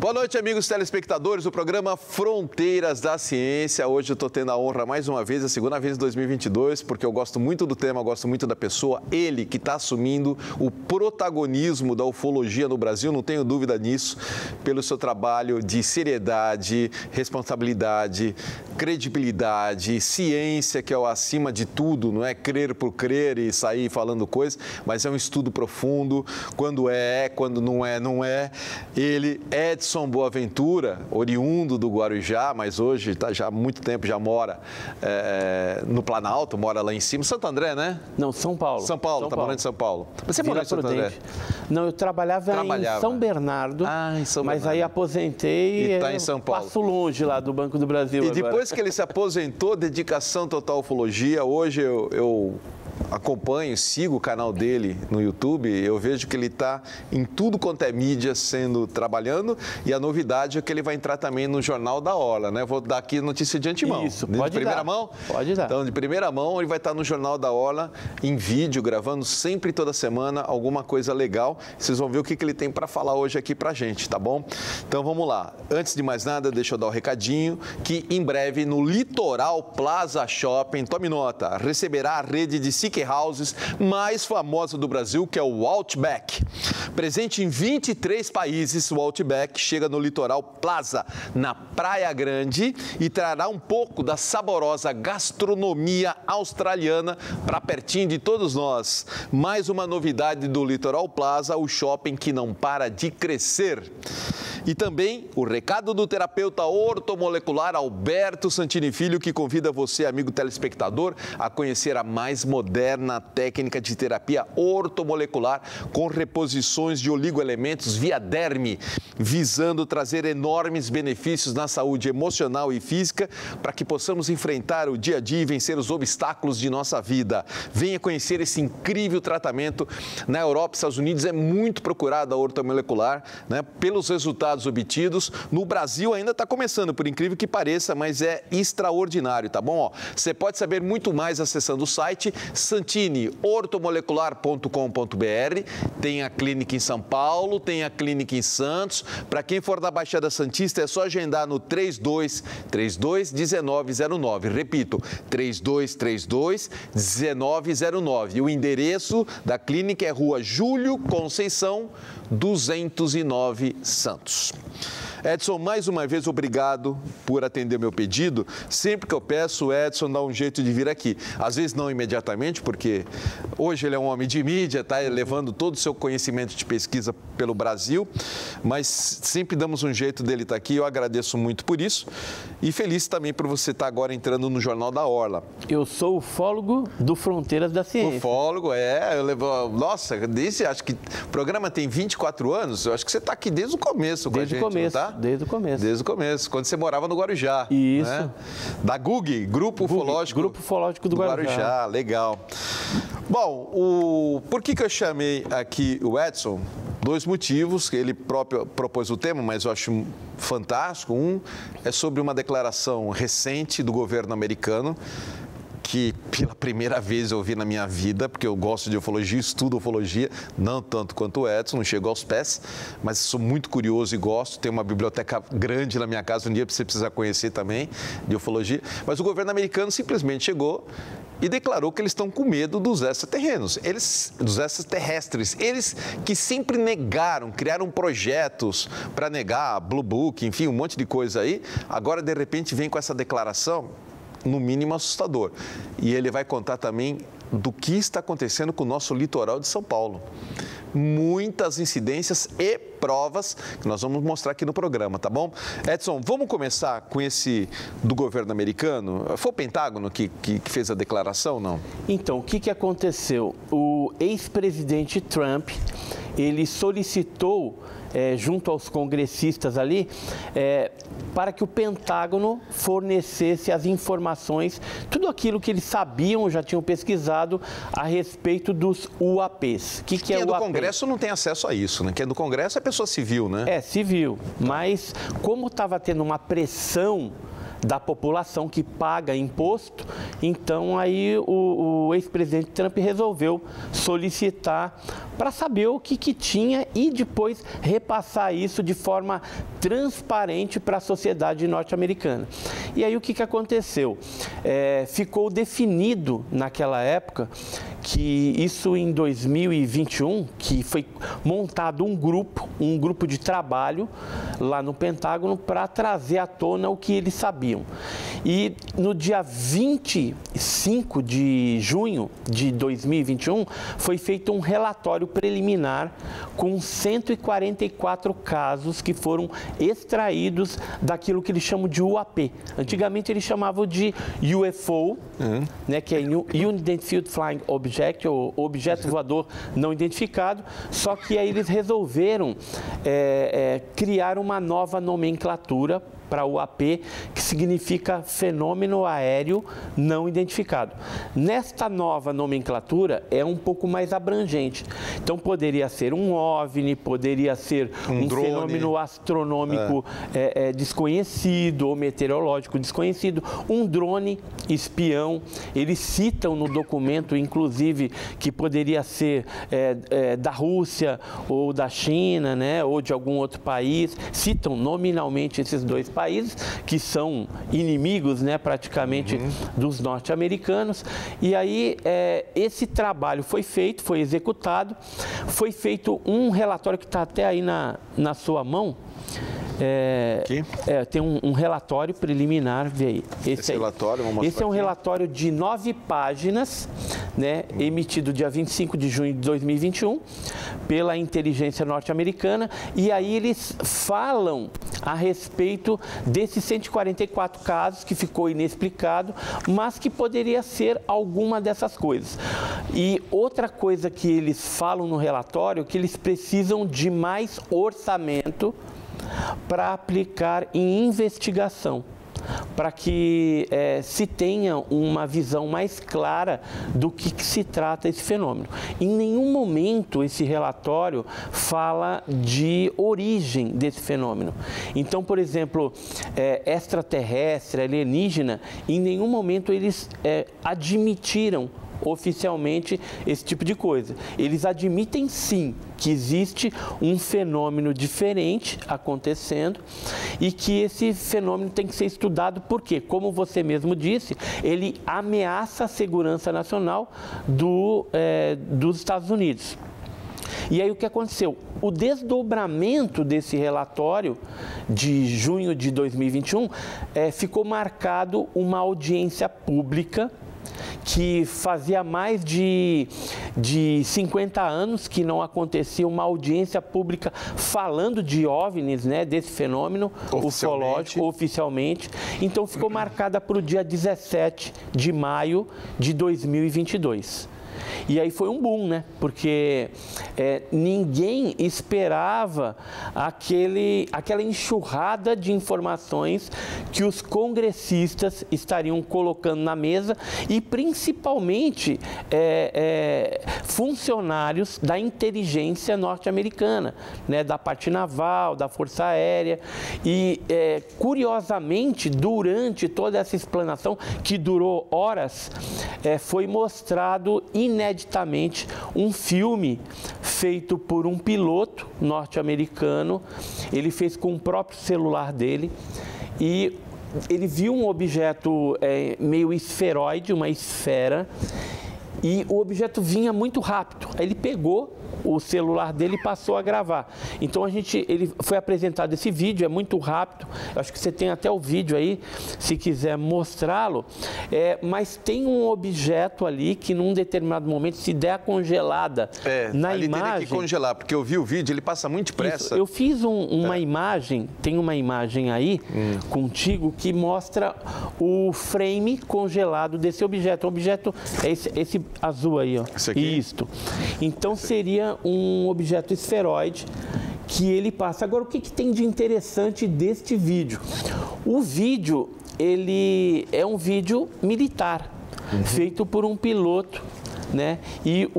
Boa noite, amigos telespectadores do programa Fronteiras da Ciência. Hoje eu estou tendo a honra, mais uma vez, a segunda vez em 2022, porque eu gosto muito do tema, gosto muito da pessoa. Ele que está assumindo o protagonismo da ufologia no Brasil, não tenho dúvida nisso, pelo seu trabalho de seriedade, responsabilidade, credibilidade, ciência, que é o acima de tudo, não é crer por crer e sair falando coisas, mas é um estudo profundo, quando quando não é, não é. Ele, Edson Boaventura, oriundo do Guarujá, mas hoje está já há muito tempo, já mora no Planalto, mora lá em cima. Santo André, né? Não, São Paulo. São Paulo, está morando em São Paulo. Você morou em Santo André? Não, eu trabalhava em São Bernardo, em São mas Bernardo. Aí aposentei e está em São Paulo. Passo longe lá do Banco do Brasil. E agora. Depois que ele se aposentou, dedicação total à ufologia, hoje eu acompanho, sigo o canal dele no YouTube, eu vejo que ele está em tudo quanto é mídia trabalhando, e a novidade é que ele vai entrar também no Jornal da Hora, né? Vou dar aqui notícia de antemão. Isso, de pode primeira dar. mão? Pode dar. Então, de primeira mão, ele vai estar no Jornal da Hora, em vídeo, gravando sempre, toda semana, alguma coisa legal. Vocês vão ver o que ele tem para falar hoje aqui pra gente, tá bom? Então, vamos lá. Antes de mais nada, deixa eu dar um recadinho, que em breve, no Litoral Plaza Shopping, tome nota, receberá a rede de Seeker Houses mais famosa do Brasil, que é o Outback. Presente em 23 países, o Outback chega no Litoral Plaza, na Praia Grande, e trará um pouco da saborosa gastronomia australiana para pertinho de todos nós. Mais uma novidade do Litoral Plaza, o shopping que não para de crescer. E também o recado do terapeuta ortomolecular Alberto Santini Filho, que convida você, amigo telespectador, a conhecer a mais moderna técnica de terapia ortomolecular com reposições de oligoelementos via derme, visando trazer enormes benefícios na saúde emocional e física para que possamos enfrentar o dia a dia e vencer os obstáculos de nossa vida. Venha conhecer esse incrível tratamento. Na Europa e Estados Unidos é muito procurada a ortomolecular, né, pelos resultados obtidos. No Brasil ainda está começando, por incrível que pareça, mas é extraordinário, tá bom? Ó, você pode saber muito mais acessando o site santineortomolecular.com.br. Tem a clínica em São Paulo, tem a clínica em Santos. Para quem for da Baixada Santista, é só agendar no 3232-1909. Repito, 3232-1909. E o endereço da clínica é Rua Júlio Conceição, 209, Santos. Edson, mais uma vez, obrigado por atender meu pedido. Sempre que eu peço, o Edson dá um jeito de vir aqui. Às vezes não imediatamente, porque hoje ele é um homem de mídia, está levando todo o seu conhecimento de pesquisa pelo Brasil, mas sempre damos um jeito dele estar aqui. Eu agradeço muito por isso e feliz também por você estar agora entrando no Jornal da Orla. Eu sou ufólogo do Fronteiras da Ciência. Ufólogo, nossa, acho que o programa tem 24 anos, eu acho que você está aqui desde o começo com a gente, começo. Tá? Desde o começo. Desde o começo, quando você morava no Guarujá. Isso. Né? Da GUG, Grupo Ufológico do Guarujá. Legal. Bom, por que eu chamei aqui o Edson? Dois motivos, ele próprio propôs o tema, mas eu acho fantástico. Um é sobre uma declaração recente do governo americano, que pela primeira vez eu vi na minha vida, porque eu gosto de ufologia, estudo ufologia, não tanto quanto o Edson, não chego aos pés, mas sou muito curioso e gosto. Tem uma biblioteca grande na minha casa, um dia você precisa conhecer também, de ufologia. Mas o governo americano simplesmente chegou e declarou que eles estão com medo dos extraterrenos, dos extraterrestres. Eles que sempre negaram, criaram projetos para negar, Blue Book, enfim, um monte de coisa aí, agora de repente vem com essa declaração, no mínimo assustador. E ele vai contar também do que está acontecendo com o nosso litoral de São Paulo. Muitas incidências e provas que nós vamos mostrar aqui no programa, tá bom? Edson, vamos começar com esse do governo americano? Foi o Pentágono que fez a declaração, não? Então, o que aconteceu? O ex-presidente Trump, ele solicitou, junto aos congressistas ali, para que o Pentágono fornecesse as informações, tudo aquilo que eles sabiam, já tinham pesquisado a respeito dos UAPs. Quem é do UAP? Congresso não tem acesso a isso, né? Quem é do Congresso é pessoa civil, né? É, civil. Mas como estava tendo uma pressão da população que paga imposto. Então, aí o ex-presidente Trump resolveu solicitar para saber o que tinha e depois repassar isso de forma transparente para a sociedade norte-americana. E aí o que aconteceu? Ficou definido naquela época que isso em 2021, que foi montado um grupo de trabalho lá no Pentágono para trazer à tona o que eles sabiam. E no dia 25 de junho de 2021, foi feito um relatório preliminar com 144 casos que foram extraídos daquilo que eles chamam de UAP. Antigamente eles chamavam de UFO, né, que é Unidentified Flying Object, ou objeto voador não identificado, só que aí eles resolveram criar uma nova nomenclatura para o UAP, que significa fenômeno aéreo não identificado. Nesta nova nomenclatura é um pouco mais abrangente. Então poderia ser um OVNI, poderia ser um fenômeno astronômico desconhecido ou meteorológico desconhecido, um drone espião. Eles citam no documento, inclusive, que poderia ser da Rússia ou da China, né, ou de algum outro país. Citam nominalmente esses dois países, que são inimigos, né, praticamente dos norte-americanos. E aí esse trabalho foi feito, foi executado, foi feito um relatório que está até aí na sua mão. Tem um relatório preliminar, vê aí. Esse relatório, vamos mostrar. Esse é um relatório de 9 páginas, né, emitido dia 25 de junho de 2021 pela inteligência norte-americana, e aí eles falam a respeito desses 144 casos que ficou inexplicado, mas que poderia ser alguma dessas coisas. E outra coisa que eles falam no relatório é que eles precisam de mais orçamento para aplicar em investigação, para que se tenha uma visão mais clara do que se trata esse fenômeno. Em nenhum momento esse relatório fala de origem desse fenômeno. Então, por exemplo, extraterrestre, alienígena, em nenhum momento eles admitiram oficialmente esse tipo de coisa. Eles admitem sim que existe um fenômeno diferente acontecendo e que esse fenômeno tem que ser estudado porque, como você mesmo disse, ele ameaça a segurança nacional dos Estados Unidos. E aí o que aconteceu? O desdobramento desse relatório de junho de 2021 ficou marcado uma audiência pública que fazia mais de 50 anos que não acontecia uma audiência pública falando de OVNIs, né, desse fenômeno ufológico oficialmente. Então ficou marcada para o dia 17 de maio de 2022. E aí foi um boom, né? Porque ninguém esperava aquela enxurrada de informações que os congressistas estariam colocando na mesa e principalmente funcionários da inteligência norte-americana, né? Da parte naval, da Força Aérea. E, curiosamente, durante toda essa explanação, que durou horas, foi mostrado ineditamente um filme feito por um piloto norte-americano. Ele fez com o próprio celular dele e ele viu um objeto meio esferoide, uma esfera, e o objeto vinha muito rápido. Aí ele pegou o celular dele e passou a gravar. Então ele foi apresentado esse vídeo, é muito rápido. Eu acho que você tem até o vídeo aí, se quiser mostrá-lo. Mas tem um objeto ali que num determinado momento, se der a congelada na ali imagem... teria que congelar, porque eu vi o vídeo, ele passa muito depressa. Isso, eu fiz uma imagem, tem uma imagem aí contigo que mostra o frame congelado desse objeto. O objeto é esse azul aí, ó. Esse aqui? Isto. Então seria um objeto esferoide que ele passa. Agora, o que tem de interessante deste vídeo? O vídeo, ele é um vídeo militar, feito por um piloto, né? E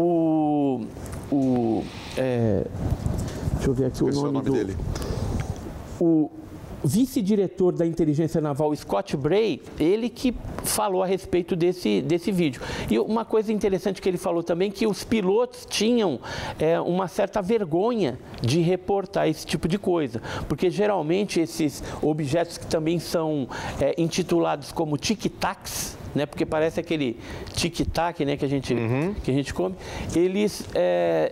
deixa eu ver aqui o nome dele. vice-diretor da inteligência naval, Scott Bray, ele que falou a respeito desse vídeo. E uma coisa interessante que ele falou também, que os pilotos tinham uma certa vergonha de reportar esse tipo de coisa, porque geralmente esses objetos que também são intitulados como tic-tacs, né, porque parece aquele tic-tac, né, que a gente come, eles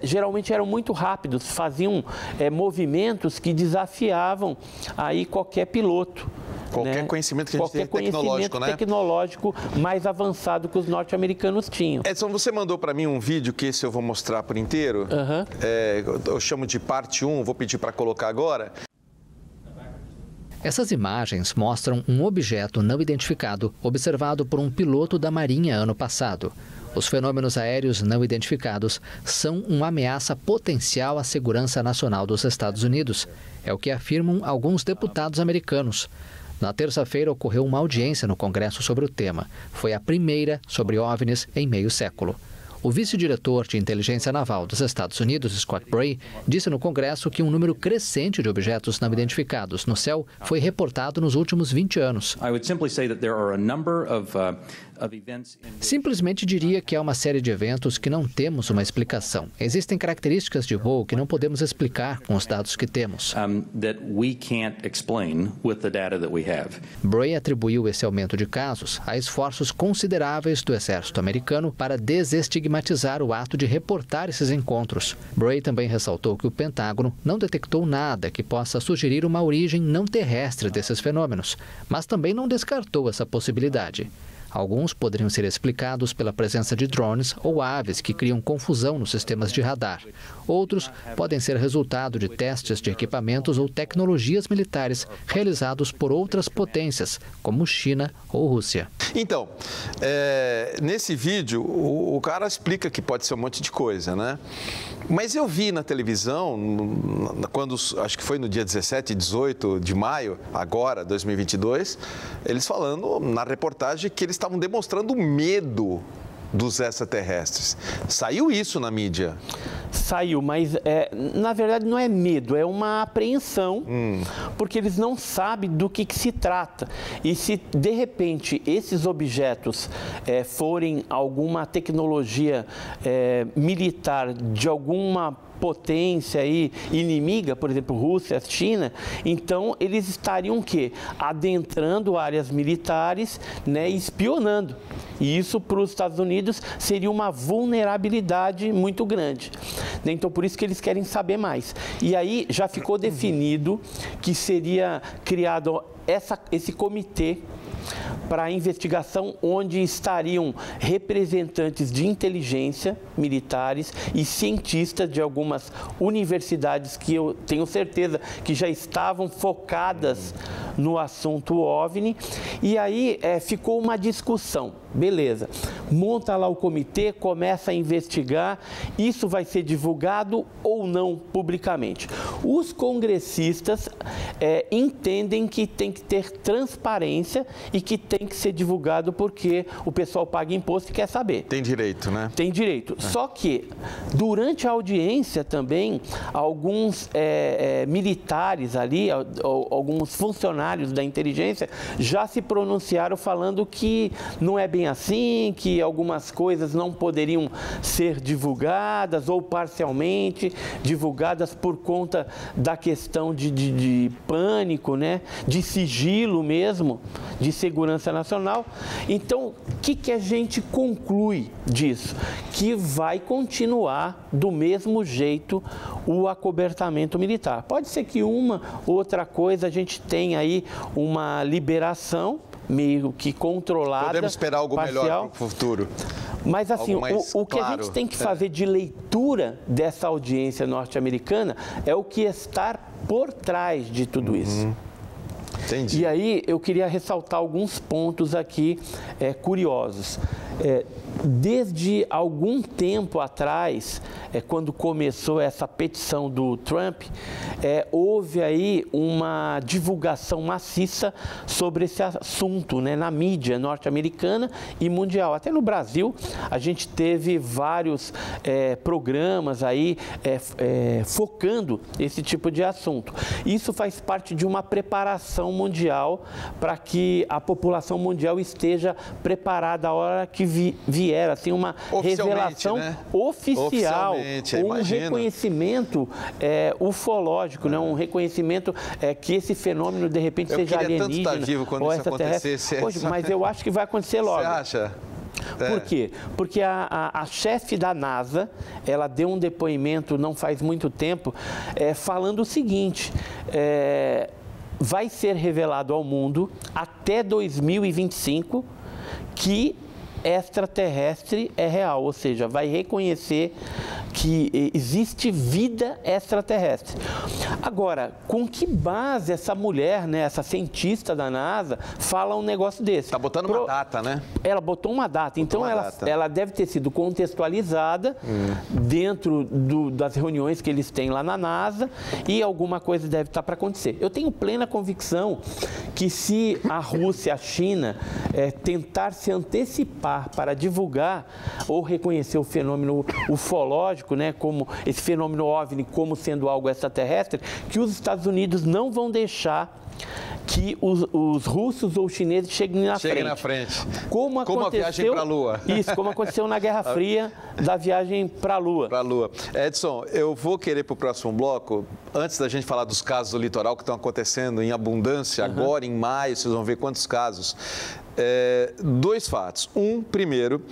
geralmente eram muito rápidos, faziam movimentos que desafiavam aí qualquer piloto. Qualquer conhecimento que a gente tem tecnológico, né? Tecnológico mais avançado que os norte-americanos tinham. Edson, você mandou para mim um vídeo que esse eu vou mostrar por inteiro. Eu chamo de parte 1, vou pedir para colocar agora. Essas imagens mostram um objeto não identificado observado por um piloto da Marinha ano passado. Os fenômenos aéreos não identificados são uma ameaça potencial à segurança nacional dos Estados Unidos. É o que afirmam alguns deputados americanos. Na terça-feira ocorreu uma audiência no Congresso sobre o tema. Foi a primeira sobre OVNIs em meio século. O vice-diretor de inteligência naval dos Estados Unidos, Scott Bray, disse no Congresso que um número crescente de objetos não identificados no céu foi reportado nos últimos 20 anos. Simplesmente diria que há uma série de eventos que não temos uma explicação. Existem características de voo que não podemos explicar com os dados que temos. Bray atribuiu esse aumento de casos a esforços consideráveis do exército americano para desestigmatizar o ato de reportar esses encontros. Bray também ressaltou que o Pentágono não detectou nada que possa sugerir uma origem não terrestre desses fenômenos, mas também não descartou essa possibilidade. Alguns poderiam ser explicados pela presença de drones ou aves que criam confusão nos sistemas de radar. Outros podem ser resultado de testes de equipamentos ou tecnologias militares realizados por outras potências, como China ou Rússia. Então, nesse vídeo, o cara explica que pode ser um monte de coisa, né? Mas eu vi na televisão, quando, acho que foi no dia 17 e 18 de maio, agora, 2022, eles falando na reportagem que eles estavam demonstrando medo dos extraterrestres. Saiu isso na mídia? Saiu, mas na verdade não é medo, é uma apreensão, porque eles não sabem do que se trata. E se de repente esses objetos forem alguma tecnologia militar de alguma potência aí inimiga, por exemplo, Rússia, China, então eles estariam o quê? Adentrando áreas militares, né, e espionando. E isso para os Estados Unidos seria uma vulnerabilidade muito grande. Então, por isso que eles querem saber mais. E aí já ficou definido que seria criado esse comitê para a investigação, onde estariam representantes de inteligência, militares e cientistas de algumas universidades que eu tenho certeza que já estavam focadas no assunto OVNI. E aí ficou uma discussão. Beleza, monta lá o comitê, começa a investigar, isso vai ser divulgado ou não publicamente. Os congressistas entendem que tem que ter transparência e que tem que ser divulgado porque o pessoal paga imposto e quer saber. Tem direito, né? Tem direito. Só que, durante a audiência também, alguns militares ali, alguns funcionários da inteligência já se pronunciaram falando que não é bem assim, que algumas coisas não poderiam ser divulgadas ou parcialmente divulgadas por conta da questão de pânico, né? De sigilo mesmo, de segurança nacional. Então, o que a gente conclui disso? Que vai continuar do mesmo jeito o acobertamento militar. Pode ser que uma outra coisa a gente tenha aí uma liberação meio que controlada. Podemos esperar algo parcial, melhor para o futuro. Mas assim, o que claro, a gente tem que fazer de leitura dessa audiência norte-americana é o que está por trás de tudo isso. Entendi. E aí eu queria ressaltar alguns pontos aqui curiosos. Desde algum tempo atrás, quando começou essa petição do Trump, houve aí uma divulgação maciça sobre esse assunto, né, na mídia norte-americana e mundial. Até no Brasil, a gente teve vários programas aí focando esse tipo de assunto. Isso faz parte de uma preparação mundial para que a população mundial esteja preparada a hora que vier, assim, uma revelação, né, oficial, um reconhecimento ufológico, né, um reconhecimento que esse fenômeno de repente seja alienígena. Eu queria tanto estar vivo quando isso acontecesse. Poxa, mas eu acho que vai acontecer logo. Você acha? Por quê? Porque a chefe da NASA, ela deu um depoimento não faz muito tempo, falando o seguinte: vai ser revelado ao mundo até 2025 que extraterrestre é real, ou seja, vai reconhecer que existe vida extraterrestre. Agora, com que base essa mulher, né, essa cientista da NASA, fala um negócio desse? Está botando uma data, né? Ela botou uma data, então ela deve ter sido contextualizada dentro das reuniões que eles têm lá na NASA e alguma coisa deve estar para acontecer. Eu tenho plena convicção que se a Rússia e a China tentar se antecipar para divulgar ou reconhecer o fenômeno ufológico, né, como esse fenômeno OVNI como sendo algo extraterrestre, que os Estados Unidos não vão deixar que os russos ou chineses cheguem na frente. Como a viagem para a Lua. Isso, como aconteceu na Guerra Fria, da viagem para a Lua. Edson, eu vou querer para o próximo bloco, antes da gente falar dos casos do litoral que estão acontecendo em abundância, agora em maio, vocês vão ver quantos casos. Dois fatos. Primeiro,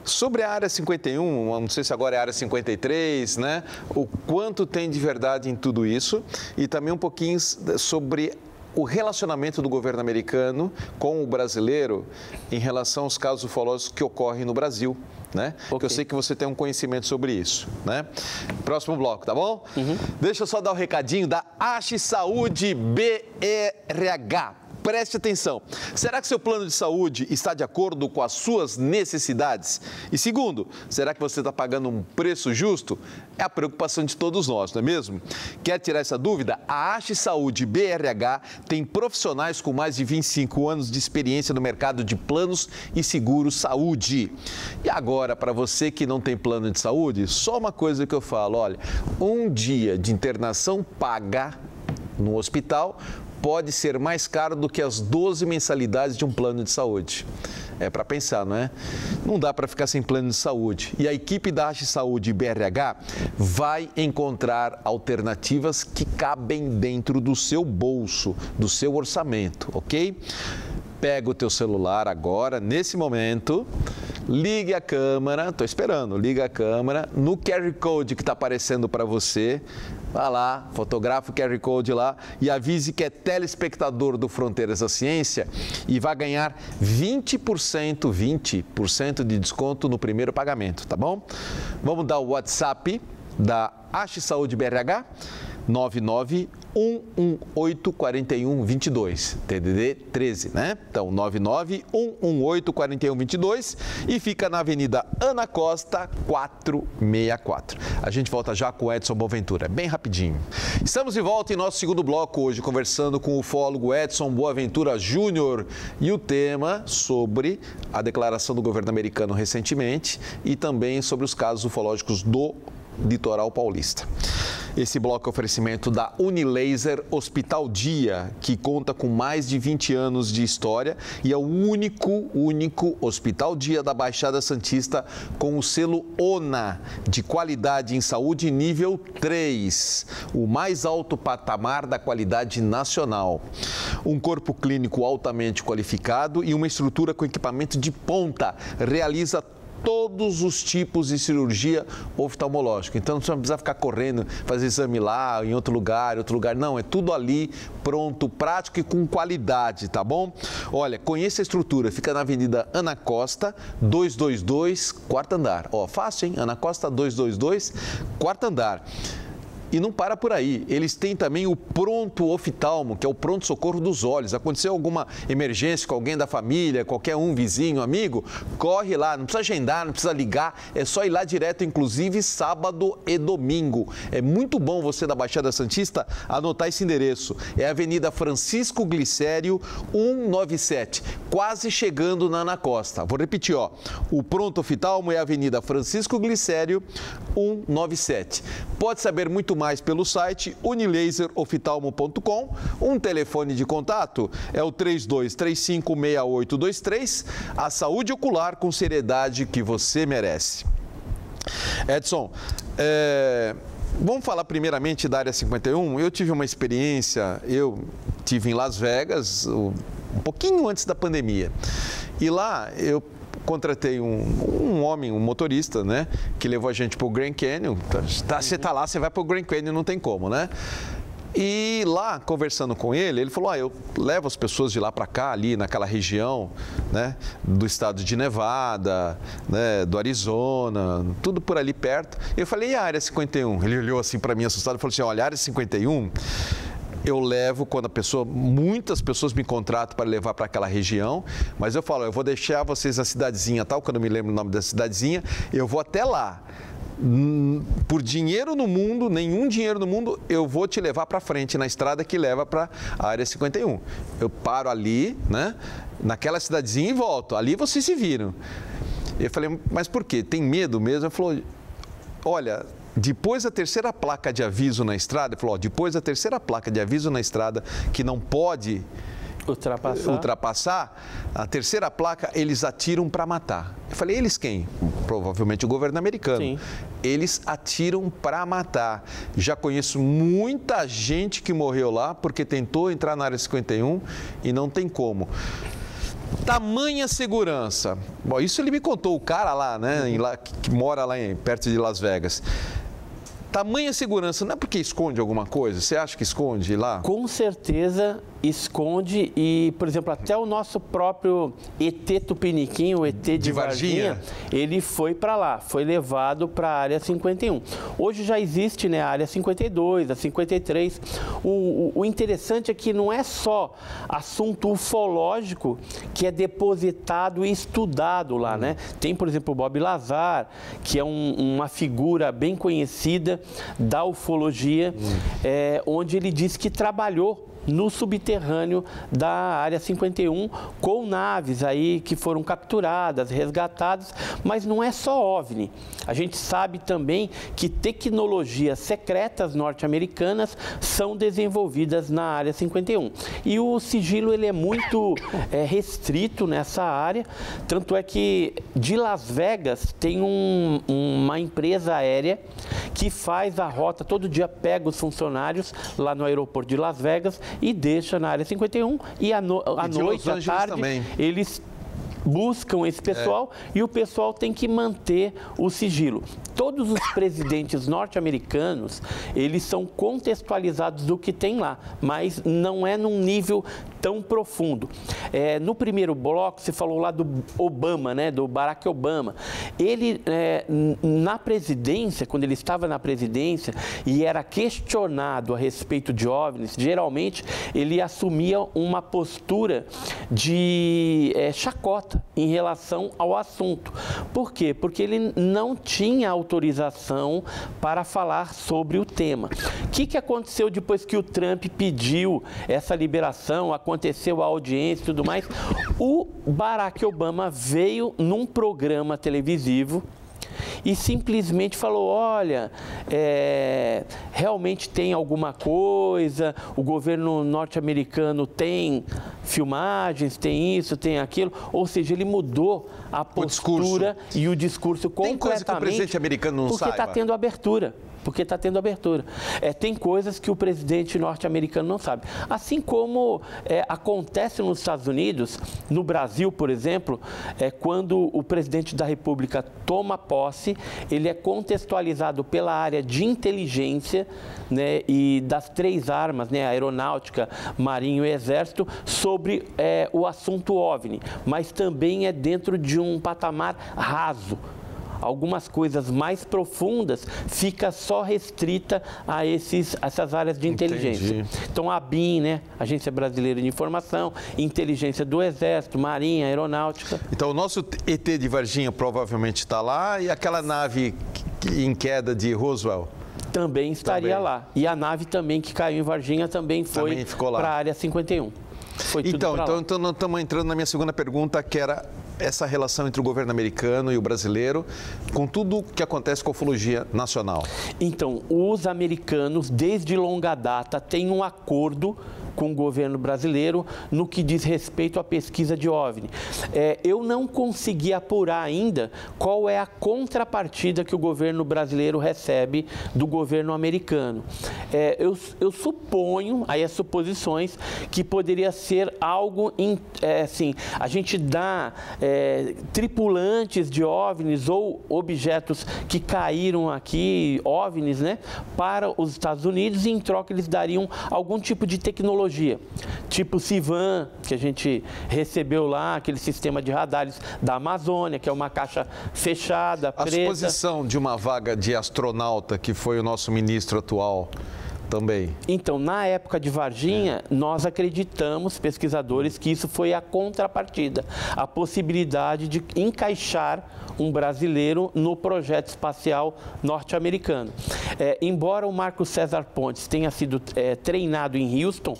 sobre a Área 51, não sei se agora é a Área 53, né? O quanto tem de verdade em tudo isso e também um pouquinho sobre o relacionamento do governo americano com o brasileiro em relação aos casos ufológicos que ocorrem no Brasil, né? Porque eu sei que você tem um conhecimento sobre isso, né? Próximo bloco, tá bom? Deixa eu só dar um recadinho da ASH Saúde BRH. Preste atenção. Será que seu plano de saúde está de acordo com as suas necessidades? E segundo, será que você está pagando um preço justo? É a preocupação de todos nós, não é mesmo? Quer tirar essa dúvida? A ASH Saúde BRH tem profissionais com mais de 25 anos de experiência no mercado de planos e seguros saúde. E agora, para você que não tem plano de saúde, só uma coisa que eu falo, olha, um dia de internação paga no hospital pode ser mais caro do que as 12 mensalidades de um plano de saúde. É para pensar, não é? Não dá para ficar sem plano de saúde. E a equipe da ASH Saúde BRH vai encontrar alternativas que cabem dentro do seu bolso, do seu orçamento, ok? Pega o teu celular agora, nesse momento, ligue a câmera, estou esperando, liga a câmera no QR Code que está aparecendo para você. Vá lá, fotografa o QR Code lá e avise que é telespectador do Fronteiras da Ciência e vai ganhar 20% de desconto no primeiro pagamento, tá bom? Vamos dar o WhatsApp da ASH Saúde BRH, 991184122, TDD 13, né? Então, 991184122 e fica na Avenida Ana Costa, 464. A gente volta já com o Edson Boaventura, bem rapidinho. Estamos de volta em nosso segundo bloco hoje, conversando com o ufólogo Edson Boaventura Júnior e o tema sobre a declaração do governo americano recentemente e também sobre os casos ufológicos do litoral paulista. Esse bloco é oferecimento da Unilaser Hospital Dia, que conta com mais de 20 anos de história e é o único Hospital Dia da Baixada Santista com o selo ONA, de qualidade em saúde nível 3, o mais alto patamar da qualidade nacional. Um corpo clínico altamente qualificado e uma estrutura com equipamento de ponta, realiza todos os tipos de cirurgia oftalmológica. Então, você não precisa ficar correndo, fazer exame lá, em outro lugar. Não, é tudo ali, pronto, prático e com qualidade, tá bom? Olha, conheça a estrutura. Fica na Avenida Ana Costa, 222, quarto andar. Ó, fácil, hein? Ana Costa, 222, quarto andar. E não para por aí. Eles têm também o pronto oftalmo, que é o pronto-socorro dos olhos. Aconteceu alguma emergência com alguém da família, qualquer um, vizinho, amigo, corre lá, não precisa agendar, não precisa ligar, é só ir lá direto, inclusive sábado e domingo. É muito bom você da Baixada Santista anotar esse endereço. É a Avenida Francisco Glicério, 197, quase chegando na Ana Costa. Vou repetir, ó. O pronto oftalmo é a Avenida Francisco Glicério, 197. Pode saber muito mais pelo site unilaseroftalmo.com. Um telefone de contato é o 32356823. A saúde ocular com seriedade que você merece. Edson, vamos falar primeiramente da Área 51. Eu tive uma experiência, eu tive em Las Vegas um pouquinho antes da pandemia. E lá eu contratei um homem, um motorista, né, que levou a gente para o Grand Canyon. Você está lá, você vai para o Grand Canyon, não tem como, né? E lá, conversando com ele, ele falou, eu levo as pessoas de lá para cá, ali naquela região, né, do estado de Nevada, né, do Arizona, tudo por ali perto. Eu falei, e a Área 51? Ele olhou assim para mim assustado e falou assim, olha, a Área 51... eu levo quando muitas pessoas me contratam para levar para aquela região, mas eu falo, eu vou deixar vocês na cidadezinha tal, quando eu me lembro o nome da cidadezinha, eu vou até lá. Por dinheiro no mundo, nenhum dinheiro no mundo, eu vou te levar para frente na estrada que leva para a Área 51. Eu paro ali, né, naquela cidadezinha e volto. Ali vocês se viram. Eu falei, mas por quê? Tem medo mesmo? Ele falou, olha... depois da terceira placa de aviso na estrada, ele falou, depois da terceira placa de aviso na estrada, que não pode ultrapassar, a terceira placa, eles atiram para matar. Eu falei, eles quem? Provavelmente o governo americano. Sim. Eles atiram para matar. Já conheço muita gente que morreu lá porque tentou entrar na Área 51 e não tem como. Tamanha segurança. Bom, isso ele me contou, o cara lá, né, que mora lá perto de Las Vegas. Tamanha segurança, não é porque esconde alguma coisa? Você acha que esconde lá? Com certeza esconde e, por exemplo, até o nosso próprio ET Tupiniquim, o ET de Varginha, ele foi para lá, foi levado para a Área 51. Hoje já existe, né, a Área 52, a 53. O interessante é que não é só assunto ufológico que é depositado e estudado lá, né? Tem, por exemplo, o Bob Lazar, que é uma figura bem conhecida da ufologia, onde ele diz que trabalhou no subterrâneo da Área 51, com naves aí que foram capturadas, resgatadas, mas não é só OVNI. A gente sabe também que tecnologias secretas norte-americanas são desenvolvidas na Área 51. E o sigilo ele é muito restrito nessa área, tanto é que de Las Vegas tem uma empresa aérea que faz a rota, todo dia pega os funcionários lá no aeroporto de Las Vegas e deixa na Área 51 e à noite, à tarde, também. Eles buscam esse pessoal e o pessoal tem que manter o sigilo. Todos os presidentes norte-americanos, eles são contextualizados do que tem lá, mas não é num nível tão profundo. No primeiro bloco, você falou lá do Obama, né, do Barack Obama. Ele, na presidência, quando ele estava na presidência e era questionado a respeito de OVNIs, geralmente ele assumia uma postura de chacota em relação ao assunto. Por quê? Porque ele não tinha autorização para falar sobre o tema. O que aconteceu depois que o Trump pediu essa liberação, aconteceu a audiência e tudo mais? O Barack Obama veio num programa televisivo e simplesmente falou, olha, realmente tem alguma coisa, o governo norte-americano tem filmagens, tem isso, tem aquilo, ou seja, ele mudou a postura e o discurso completamente. Tem coisa que o presidente americano não saiba. Porque está tendo abertura. Porque está tendo abertura. Tem coisas que o presidente norte-americano não sabe. Assim como acontece nos Estados Unidos, no Brasil, por exemplo, quando o presidente da República toma posse, ele é contextualizado pela área de inteligência, né, e das três armas, né, aeronáutica, marinho e exército, sobre o assunto OVNI, mas também é dentro de um patamar raso. algumas coisas mais profundas fica só restrita a essas áreas de inteligência. Entendi. Então a ABIN, né, Agência Brasileira de Informação, inteligência do Exército, Marinha, Aeronáutica. Então o nosso ET de Varginha provavelmente está lá e aquela nave em queda de Roswell? Também estaria lá. E a nave também que caiu em Varginha também foi para a Área 51. Foi tudo então, pra lá. então nós estamos entrando na minha segunda pergunta, que era essa relação entre o governo americano e o brasileiro, com tudo que acontece com a ufologia nacional. Então, os americanos, desde longa data, têm um acordo com o governo brasileiro no que diz respeito à pesquisa de OVNI. Eu não consegui apurar ainda qual é a contrapartida que o governo brasileiro recebe do governo americano. Eu suponho, aí as suposições, que poderia ser algo, assim, a gente dá tripulantes de OVNIs ou objetos que caíram aqui, OVNIs, né, para os Estados Unidos e em troca eles dariam algum tipo de tecnologia. Tipo o CIVAN, que a gente recebeu lá, aquele sistema de radares da Amazônia, que é uma caixa fechada, preta. A suposição de uma vaga de astronauta, que foi o nosso ministro atual, também. Então, na época de Varginha, nós acreditamos, pesquisadores, que isso foi a contrapartida, a possibilidade de encaixar um brasileiro no projeto espacial norte-americano. Embora o Marco César Pontes tenha sido treinado em Houston,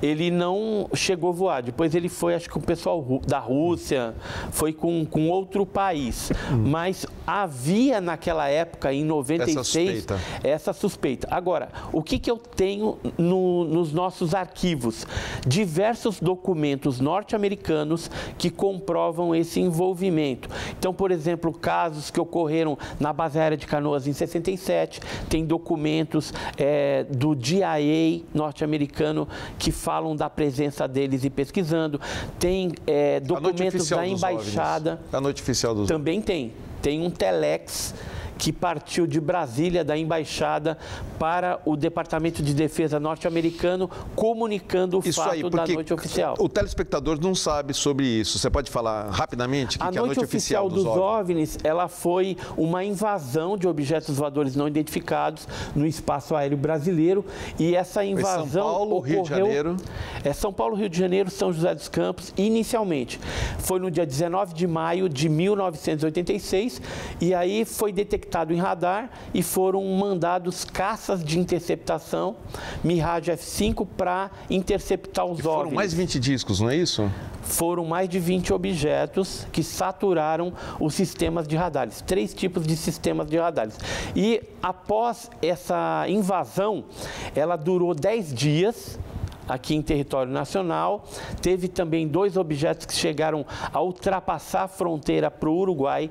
ele não chegou a voar. Depois ele foi, acho que com o pessoal da Rússia, foi com outro país. Mas havia naquela época, em 96, essa suspeita. Agora, o que eu tenho nos nossos arquivos? Diversos documentos norte-americanos que comprovam esse envolvimento. Então, por exemplo, casos que ocorreram na base aérea de Canoas em 67, tem documentos do DIA norte-americano que falam da presença deles e pesquisando, tem documentos da embaixada. A noite oficial dos também tem um telex que partiu de Brasília, da embaixada, para o Departamento de Defesa norte-americano, comunicando o fato da noite oficial. O telespectador não sabe sobre isso. Você pode falar rapidamente o que é a noite oficial dos OVNIs? Ela foi uma invasão de objetos voadores não identificados no espaço aéreo brasileiro, e essa invasão São Paulo, ocorreu... Rio de Janeiro? São Paulo, Rio de Janeiro, São José dos Campos, inicialmente. Foi no dia 19 de maio de 1986, e aí foi detectado em radar e foram mandados caças de interceptação Mirage F-5 para interceptar os OVNIs. Foram mais de 20 discos, não é isso? Foram mais de 20 objetos que saturaram os sistemas de radares, 3 tipos de sistemas de radares. E após essa invasão, ela durou 10 dias, aqui em território nacional. Teve também 2 objetos que chegaram a ultrapassar a fronteira para o Uruguai.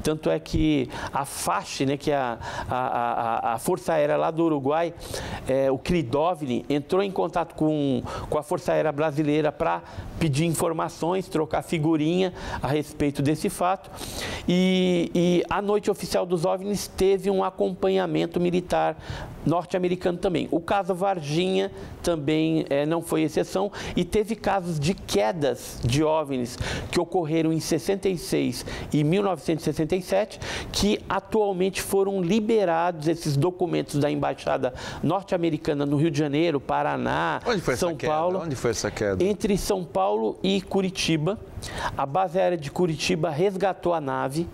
Tanto é que a FACH, né, que é a Força Aérea lá do Uruguai, o Cridovni, entrou em contato com a Força Aérea Brasileira para pedir informações, trocar figurinha a respeito desse fato. E a noite oficial dos OVNIs teve um acompanhamento militar norte-americano também. O caso Varginha também não foi exceção, e teve casos de quedas de OVNIs que ocorreram em 66 e 1967, que atualmente foram liberados esses documentos da Embaixada norte-americana no Rio de Janeiro, Paraná, São Paulo. Onde foi essa queda? Entre São Paulo e Curitiba. A base aérea de Curitiba resgatou a nave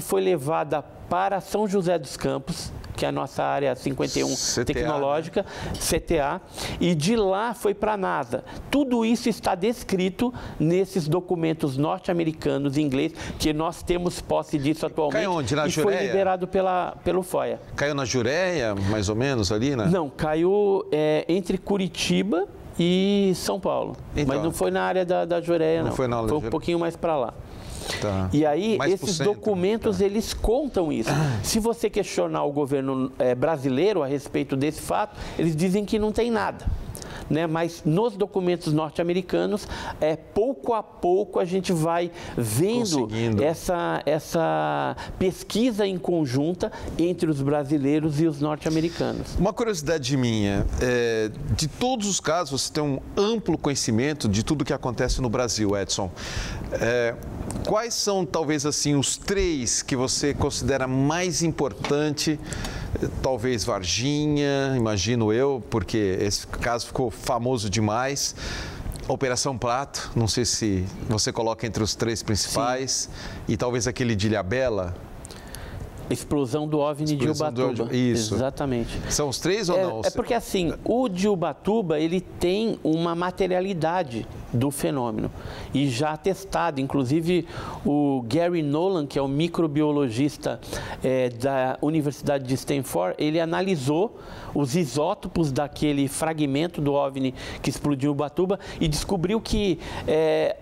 foi levada para São José dos Campos, que é a nossa área 51 CTA, tecnológica, né? CTA, e de lá foi para a NASA. Tudo isso está descrito nesses documentos norte-americanos em inglês, que nós temos posse disso atualmente. Caiu onde? Na e Jureia? Foi liberado pelo FOIA. Caiu na Jureia, mais ou menos, ali, né? Não, caiu entre Curitiba e São Paulo. Então, mas não foi na área da Jureia, não. Foi um pouquinho mais para lá. Tá. E aí, mais esses documentos, eles contam isso. Se você questionar o governo brasileiro a respeito desse fato, eles dizem que não tem nada. Né? Mas nos documentos norte-americanos, pouco a pouco a gente vai vendo essa pesquisa em conjunta entre os brasileiros e os norte-americanos. Uma curiosidade minha, de todos os casos, você tem um amplo conhecimento de tudo que acontece no Brasil, Edson. quais são, talvez assim, os 3 que você considera mais importante? Talvez Varginha, imagino eu, porque esse caso ficou famoso demais. Operação Prato, não sei se você coloca entre os 3 principais. Sim. E talvez aquele de Ilhabela. Explosão do OVNI de Ubatuba. Isso. Exatamente. São os 3 ou não? É porque assim, o de Ubatuba, ele tem uma materialidade do fenômeno e já atestado. Inclusive, o Gary Nolan, que é o microbiologista da Universidade de Stanford, ele analisou os isótopos daquele fragmento do OVNI que explodiu em Ubatuba e descobriu que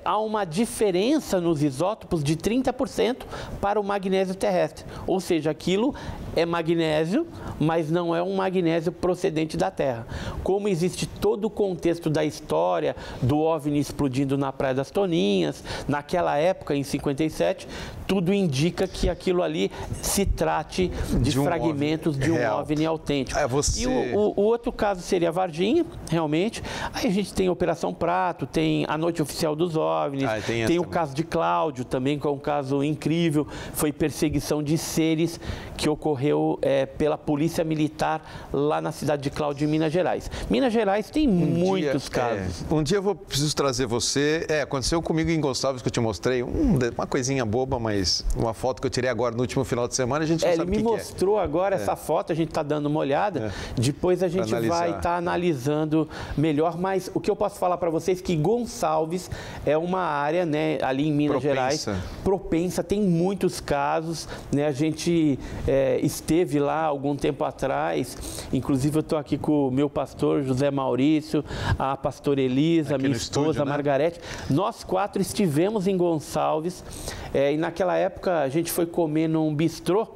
há uma diferença nos isótopos de 30% para o magnésio terrestre. Ou seja, aquilo é magnésio, mas não é um magnésio procedente da Terra. Como existe todo o contexto da história do OVNI explodindo na Praia das Toninhas, naquela época, em 57, tudo indica que aquilo ali se trate de fragmentos de um OVNI autêntico. E o outro caso seria Varginha, realmente. Aí a gente tem a Operação Prato, tem a Noite Oficial dos OVNIs, tem o caso de Cláudio também, que é um caso incrível, foi perseguição de seres que ocorreu pela Polícia Militar lá na cidade de Cláudio, em Minas Gerais. Minas Gerais tem muitos casos. Um dia eu preciso trazer você. Aconteceu comigo em Gonçalves, que eu te mostrei, uma coisinha boba, mas uma foto que eu tirei agora no último final de semana, a gente não sabe o que é. Ele me mostrou agora essa foto, a gente está dando uma olhada, depois a gente vai estar analisando melhor, mas o que eu posso falar para vocês é que Gonçalves é uma área, né, ali em Minas Gerais, propensa, tem muitos casos, né, a gente esteve lá algum tempo atrás, inclusive eu estou aqui com o meu pastor José Maurício, a pastora Elisa, minha esposa Margarete, nós 4 estivemos em Gonçalves e naquela época a gente foi comer num bistrô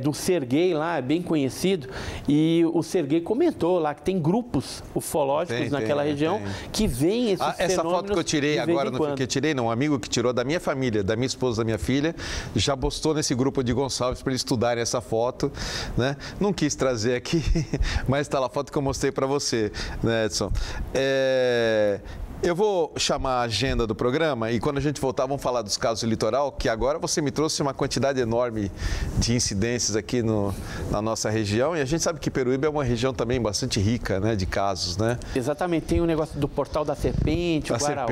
do Serguei lá, bem conhecido, e o Serguei comentou lá que tem grupos ufológicos naquela região que veem esses fenômenos. Essa foto que eu tirei agora, um amigo que tirou da minha família, da minha esposa, da minha filha, já postou nesse grupo de Gonçalves para eles estudarem essa foto, né? Não quis trazer aqui, mas está lá a foto que eu mostrei para você, né, Edson? Eu vou chamar a agenda do programa e quando a gente voltar vamos falar dos casos do litoral, que agora você me trouxe uma quantidade enorme de incidências aqui na nossa região e a gente sabe que Peruíbe é uma região também bastante rica, né, de casos, né? Exatamente, tem o negócio do Portal da Serpente, o Guaraú.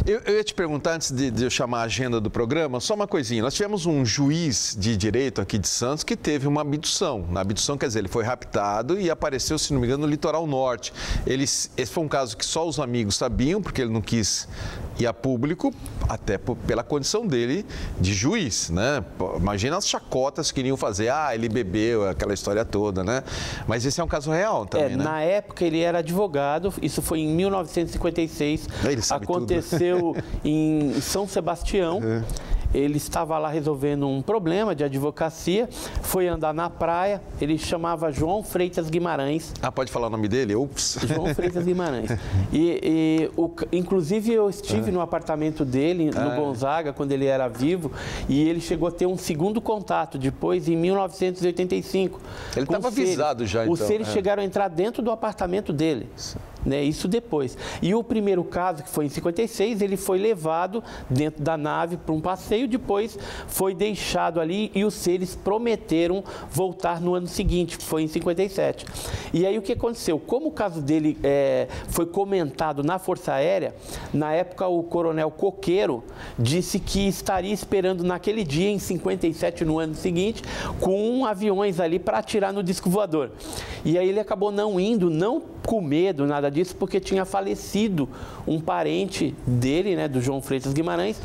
Eu ia te perguntar, antes de eu chamar a agenda do programa, só uma coisinha. Nós tivemos um juiz de direito aqui de Santos que teve uma abdução. Na abdução, quer dizer, ele foi raptado e apareceu, se não me engano, no litoral norte. Esse foi um caso que só os amigos sabiam, porque ele não quis ir a público, até pela condição dele de juiz, né? Imagina as chacotas que iriam fazer, ele bebeu, aquela história toda, né? Mas esse é um caso real também, né? Na época ele era advogado, isso foi em 1956, aconteceu em São Sebastião. Ele estava lá resolvendo um problema de advocacia, foi andar na praia, ele chamava João Freitas Guimarães. Pode falar o nome dele? Ups. João Freitas Guimarães. Inclusive eu estive no apartamento dele, no Gonzaga, quando ele era vivo, e ele chegou a ter um segundo contato, depois em 1985. Ele estava avisado já, então. Os seres chegaram a entrar dentro do apartamento dele. Né, isso depois. E o primeiro caso, que foi em 56, ele foi levado dentro da nave para um passeio, depois foi deixado ali e os seres prometeram voltar no ano seguinte, que foi em 57. E aí o que aconteceu? Como o caso dele foi comentado na Força Aérea, na época o coronel Coqueiro disse que estaria esperando naquele dia, em 57, no ano seguinte, com aviões ali para atirar no disco voador. E aí ele acabou não indo, não com medo, nada disso, porque tinha falecido um parente dele, né, do João Freitas Guimarães.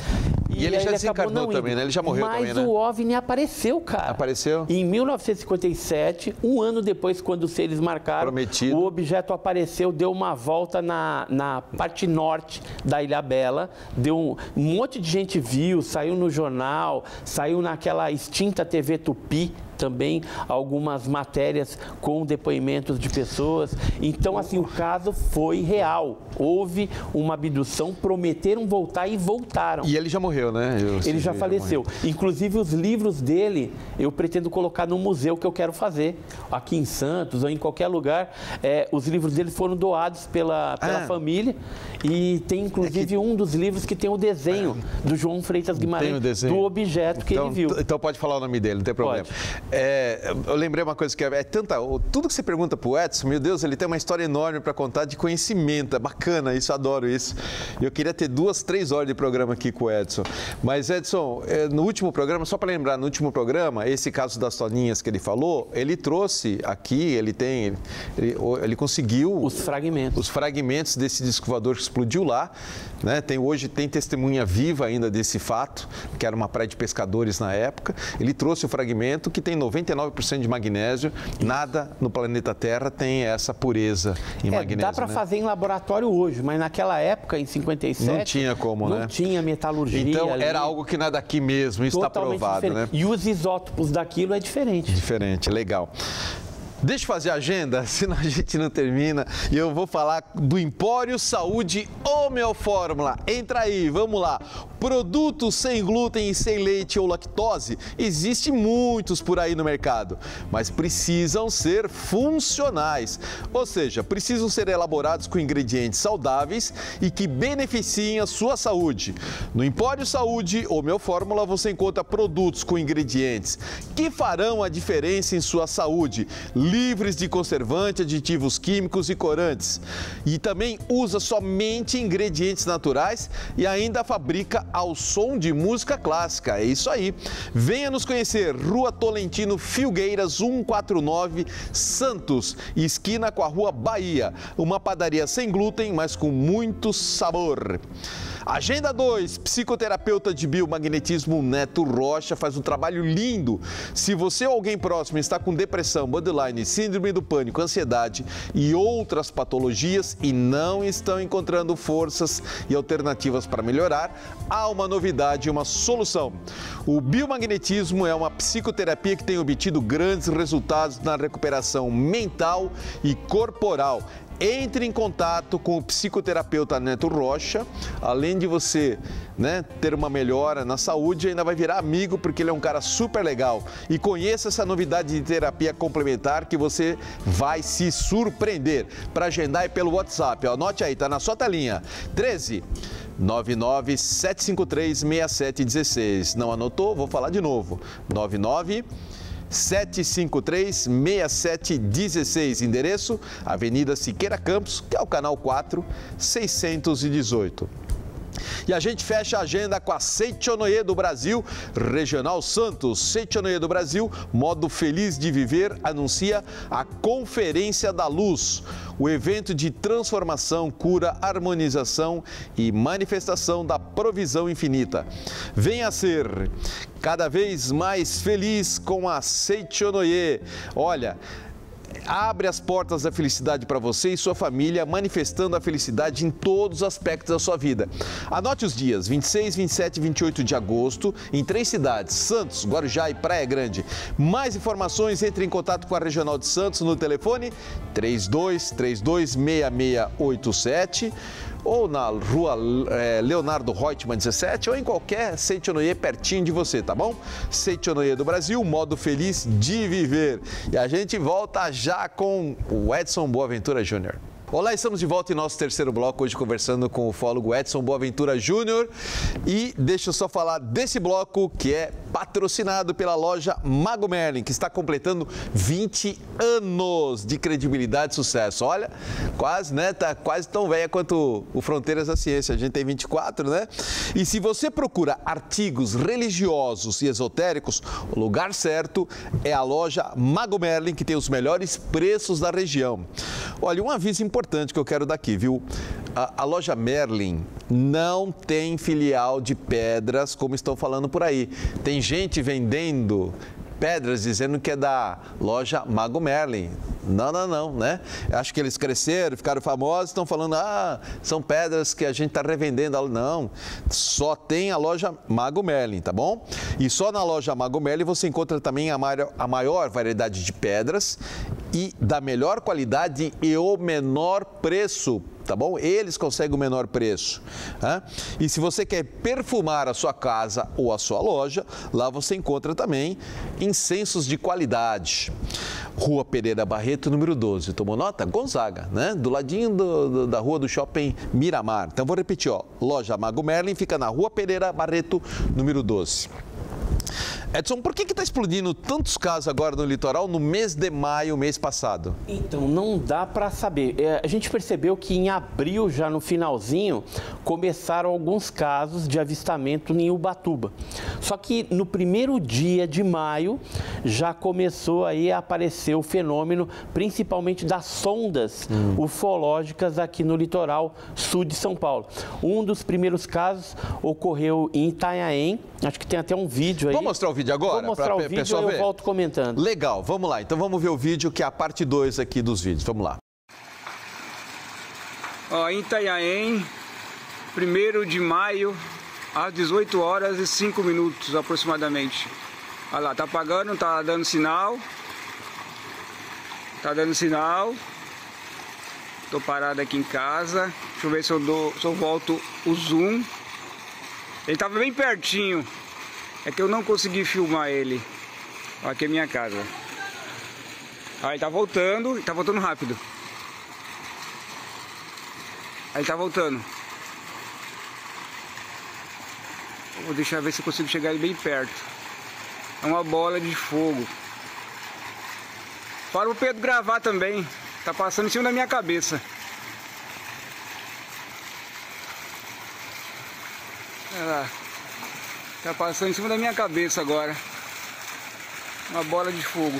E ele já desencarnou também, né? Ele já morreu também, né? Mas o OVNI apareceu, cara. Apareceu? Em 1957, um ano depois, quando os seres marcaram, o objeto apareceu, deu uma volta na parte norte da Ilhabela, deu um monte de gente viu, saiu no jornal, saiu naquela extinta TV Tupi, também algumas matérias com depoimentos de pessoas. Então, assim, o caso foi real. Houve uma abdução, prometeram voltar e voltaram. E ele já morreu, né? Ele já faleceu. Inclusive, os livros dele, eu pretendo colocar no museu que eu quero fazer, aqui em Santos ou em qualquer lugar. Os livros dele foram doados pela família e tem, inclusive, um dos livros que tem o desenho do João Freitas Guimarães, do objeto que ele viu. Então pode falar o nome dele, não tem problema. Eu lembrei uma coisa que tudo que você pergunta pro Edson, meu Deus, ele tem uma história enorme para contar de conhecimento, é bacana isso, adoro isso. Eu queria ter 2, 3 horas de programa aqui com o Edson. Mas, Edson, no último programa, só para lembrar, no último programa, esse caso das toninhas que ele falou, ele trouxe aqui, ele conseguiu... Os fragmentos desse disco voador que explodiu lá, né? Hoje tem testemunha viva ainda desse fato, que era uma praia de pescadores na época. Ele trouxe o fragmento que tem 99% de magnésio. Nada no planeta Terra tem essa pureza em magnésio. Dá para fazer em laboratório hoje, mas naquela época, em 57... Não tinha como, né? Não tinha metalurgia. Então, ali. era algo que não é daqui mesmo, isso está provado, diferente, né? E os isótopos daquilo é diferente. Diferente, legal. Deixa eu fazer a agenda, senão a gente não termina. E eu vou falar do Empório Saúde Homeofórmula. Entra aí, vamos lá. Produtos sem glúten e sem leite ou lactose, existem muitos por aí no mercado, mas precisam ser funcionais. Ou seja, precisam ser elaborados com ingredientes saudáveis e que beneficiem a sua saúde. No Empório Saúde Homeofórmula você encontra produtos com ingredientes que farão a diferença em sua saúde, livres de conservante, aditivos químicos e corantes. E também usa somente ingredientes naturais e ainda fabrica ao som de música clássica. É isso aí. Venha nos conhecer. Rua Tolentino Filgueiras 149, Santos, esquina com a Rua Bahia. Uma padaria sem glúten, mas com muito sabor. Agenda 2, psicoterapeuta de biomagnetismo Neto Rocha faz um trabalho lindo. Se você ou alguém próximo está com depressão, borderline, síndrome do pânico, ansiedade e outras patologias e não estão encontrando forças e alternativas para melhorar, há uma novidade e uma solução. O biomagnetismo é uma psicoterapia que tem obtido grandes resultados na recuperação mental e corporal. Entre em contato com o psicoterapeuta Neto Rocha, além de você ter uma melhora na saúde, ainda vai virar amigo porque ele é um cara super legal. E conheça essa novidade de terapia complementar que você vai se surpreender. Para agendar é pelo WhatsApp, anote aí, tá na sua telinha, 13 997536716. Não anotou? Vou falar de novo, 753-6716, endereço Avenida Siqueira Campos, que é o canal 4, 618. E a gente fecha a agenda com a Seichonoye do Brasil, Regional Santos. Seichonoye do Brasil, modo feliz de viver, anuncia a Conferência da Luz, o evento de transformação, cura, harmonização e manifestação da provisão infinita. Venha ser cada vez mais feliz com a Seichonoye. Olha, abre as portas da felicidade para você e sua família, manifestando a felicidade em todos os aspectos da sua vida. Anote os dias, 26, 27 e 28 de agosto, em 3 cidades, Santos, Guarujá e Praia Grande. Mais informações, entre em contato com a Regional de Santos no telefone 3232-6687 ou na Rua Leonardo Reutemann 17 ou em qualquer Seichonoye pertinho de você, tá bom? Seichonoye do Brasil, modo feliz de viver. E a gente volta já com o Edson Boaventura Júnior. Olá, estamos de volta em nosso terceiro bloco, hoje conversando com o ufólogo Edson Boaventura Júnior. E deixa eu só falar desse bloco que é patrocinado pela loja Mago Merlin, que está completando 20 anos de credibilidade e sucesso. Olha, quase, né? Tá quase tão velha quanto o Fronteiras da Ciência. A gente tem 24, né? E se você procura artigos religiosos e esotéricos, o lugar certo é a loja Mago Merlin, que tem os melhores preços da região. Olha, um aviso importante que eu quero dar aqui, viu? A loja Merlin não tem filial de pedras, como estão falando por aí. Tem gente vendendo pedras dizendo que é da loja Mago Merlin. Não, né? Acho que eles cresceram, ficaram famosos, estão falando, são pedras que a gente está revendendo. Não, só tem a loja Mago Merlin, tá bom? E só na loja Mago Merlin você encontra também a maior variedade de pedras e da melhor qualidade e o menor preço, tá bom? Eles conseguem o menor preço. Né? E se você quer perfumar a sua casa ou a sua loja, lá você encontra também incensos de qualidade. Rua Pereira Barreto, número 12. Tomou nota? Gonzaga, né? Do ladinho da rua do Shopping Miramar. Então, vou repetir, ó. Loja Mago Merlin fica na Rua Pereira Barreto, número 12. Edson, por que está explodindo tantos casos agora no litoral no mês de maio, mês passado? Então, não dá para saber. A gente percebeu que em abril, já no finalzinho, começaram alguns casos de avistamento em Ubatuba. Só que no primeiro dia de maio, já começou aí a aparecer o fenômeno, principalmente das sondas ufológicas aqui no litoral sul de São Paulo. Um dos primeiros casos ocorreu em Itanhaém, acho que tem até um vídeo aí. Vamos mostrar o vídeo agora? Vou mostrar o vídeo e eu volto comentando. Legal, vamos lá. Então vamos ver o vídeo, que é a parte 2 aqui dos vídeos. Vamos lá. Ó, em Itanhaém, 1º de maio, às 18 horas e 5 minutos aproximadamente. Olha lá, tá apagando, tá dando sinal. Tá dando sinal. Tô parado aqui em casa. Deixa eu ver se eu volto o zoom. Ele tava bem pertinho. É que eu não consegui filmar ele. Aqui é minha casa. Aí tá voltando rápido. Aí tá voltando. Vou deixar ver se eu consigo chegar ele bem perto. É uma bola de fogo. Para o Pedro gravar também. Tá passando em cima da minha cabeça. Olha lá. Tá passando em cima da minha cabeça agora. Uma bola de fogo.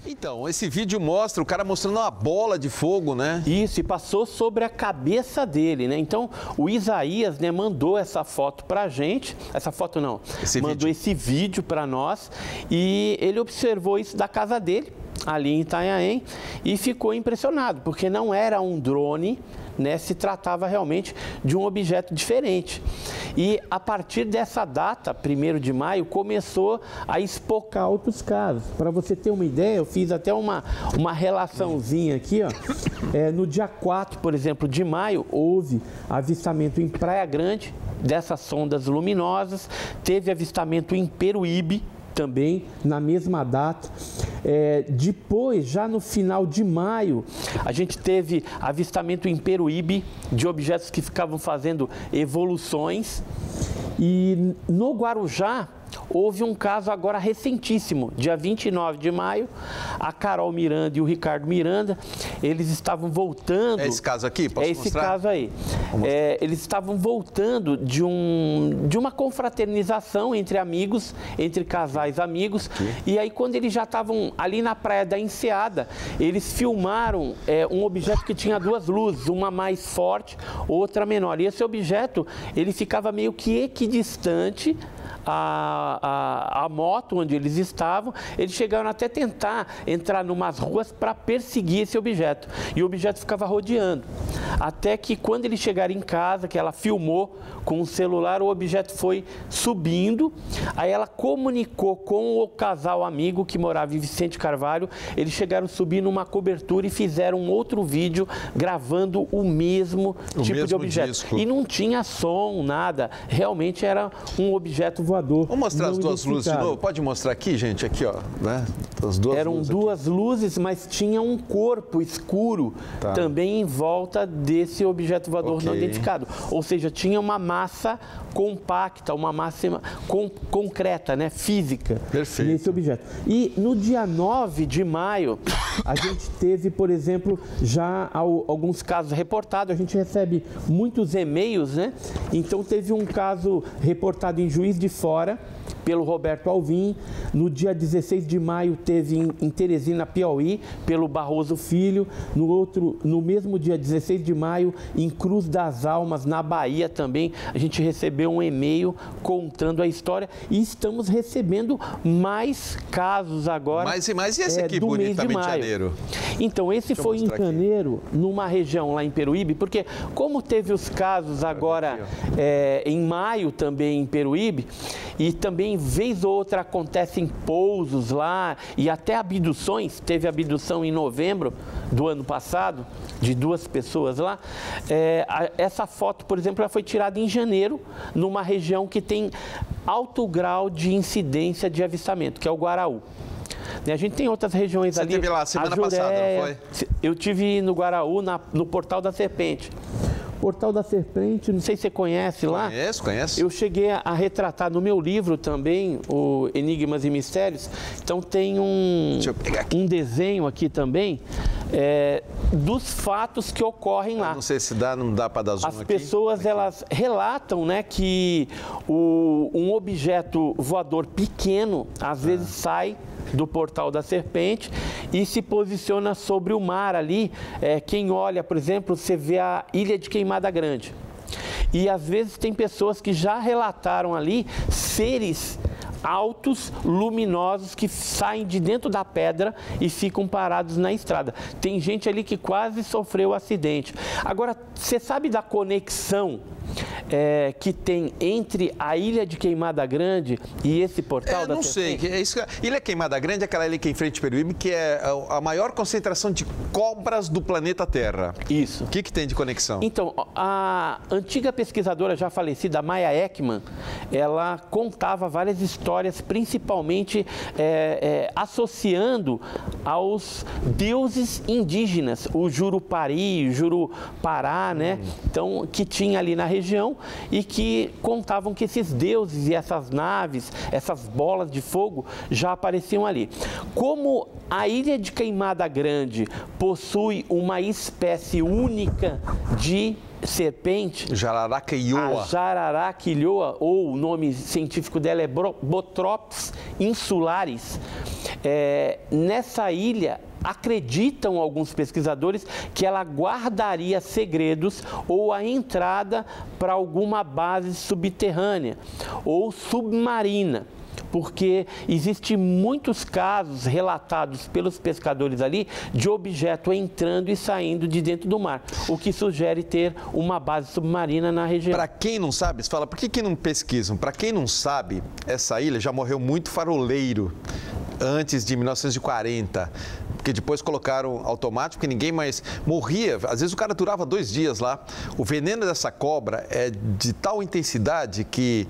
Então, esse vídeo mostra o cara mostrando uma bola de fogo, né? Isso, e passou sobre a cabeça dele, né? Então, o Isaías, né, mandou essa foto pra gente. Essa foto não, mandou esse vídeo pra nós. E ele observou isso da casa dele, ali em Itanhaém, e ficou impressionado, porque não era um drone, né, se tratava realmente de um objeto diferente. E a partir dessa data, 1º de maio, começou a espocar outros casos. Para você ter uma ideia, eu fiz até uma relaçãozinha aqui, ó. No dia 4, por exemplo, de maio, houve avistamento em Praia Grande dessas sondas luminosas, teve avistamento em Peruíbe, também na mesma data. Depois, já no final de maio, a gente teve avistamento em Peruíbe de objetos que ficavam fazendo evoluções. E no Guarujá, houve um caso agora recentíssimo, dia 29 de maio, a Carol Miranda e o Ricardo Miranda, eles estavam voltando... É esse caso aqui? Posso mostrar? É esse caso aí. Eles estavam voltando de uma confraternização entre amigos, entre casais amigos, e aí quando eles já estavam ali na Praia da Enseada, eles filmaram um objeto que tinha 2 luzes, uma mais forte, outra menor. E esse objeto, ele ficava meio que equidistante a moto onde eles estavam. Eles chegaram até tentar entrar numas ruas para perseguir esse objeto. E o objeto ficava rodeando. Até que quando eles chegaram em casa, que ela filmou com o celular, o objeto foi subindo. Aí ela comunicou com o casal amigo que morava em Vicente Carvalho. Eles chegaram a subir numa cobertura e fizeram um outro vídeo gravando o mesmo tipo de objeto. Disco. E não tinha som, nada. Realmente era um objeto voador. Vamos mostrar as 2 luzes de novo? Pode mostrar aqui, gente? Aqui, ó. Né? As 2 Eram luzes 2 luzes, mas tinha um corpo escuro também em volta desse objeto voador não identificado. Ou seja, tinha uma massa compacta, uma massa concreta, né? Física. Perfeito. Nesse objeto. E no dia 9 de maio, a gente teve, por exemplo, já alguns casos reportados. A gente recebe muitos e-mails, né? Então teve um caso reportado em Juiz de Fora, pelo Roberto Alvim. No dia 16 de maio teve em Teresina, Piauí, pelo Barroso Filho. No mesmo dia 16 de maio, em Cruz das Almas, na Bahia também, a gente recebeu um e-mail contando a história e estamos recebendo mais casos agora. Mais e mais, e esse aqui, do mês de bonitamente maio. Janeiro? Então, esse foi em Caneiro, numa região lá em Peruíbe, porque como teve os casos agora em maio também em Peruíbe, e também vez ou outra acontecem pousos lá e até abduções, teve abdução em novembro do ano passado, de 2 pessoas lá. Essa foto, por exemplo, ela foi tirada em janeiro, numa região que tem alto grau de incidência de avistamento, que é o Guaraú. A gente tem outras regiões ali. Você esteve lá semana passada, não foi? Eu estive no Guaraú, no Portal da Serpente. Portal da Serpente, não sei se você conhece lá. Conheço. Eu cheguei a retratar no meu livro também, o Enigmas e Mistérios. Então tem um desenho aqui também dos fatos que ocorrem lá. Eu não sei se dá, não dá para dar zoom aqui. As pessoas, elas relatam, né, que um objeto voador pequeno, às vezes sai do Portal da Serpente e se posiciona sobre o mar ali. Quem olha, por exemplo, você vê a Ilha de Queimada Grande. E às vezes tem pessoas que já relataram ali seres altos, luminosos, que saem de dentro da pedra e ficam parados na estrada. Tem gente ali que quase sofreu acidente. Agora, você sabe da conexão que tem entre a Ilha de Queimada Grande e esse Portal da Serpente? Não sei. Ilha Queimada Grande é aquela ilha que é em frente ao Peruíbe, que é a maior concentração de cobras do planeta Terra. Isso. O que tem de conexão? Então, a antiga pesquisadora já falecida, Maya Ekman, ela contava várias histórias, principalmente associando aos deuses indígenas, o Jurupari, o Jurupará, né? Então, que tinha ali na região e que contavam que esses deuses e essas naves, essas bolas de fogo já apareciam ali. Como a Ilha de Queimada Grande possui uma espécie única de serpente, Jararaca-Ioa. a Jararaca-Ioa, ou o nome científico dela é Botrops insularis. Nessa ilha, acreditam alguns pesquisadores que ela guardaria segredos ou a entrada para alguma base subterrânea ou submarina. Porque existem muitos casos relatados pelos pescadores ali de objeto entrando e saindo de dentro do mar, o que sugere ter uma base submarina na região. Para quem não sabe, você fala, por que não pesquisam? Para quem não sabe, essa ilha já morreu muito faroleiro antes de 1940. Porque depois colocaram automático, porque ninguém mais morria. Às vezes o cara durava 2 dias lá. O veneno dessa cobra é de tal intensidade que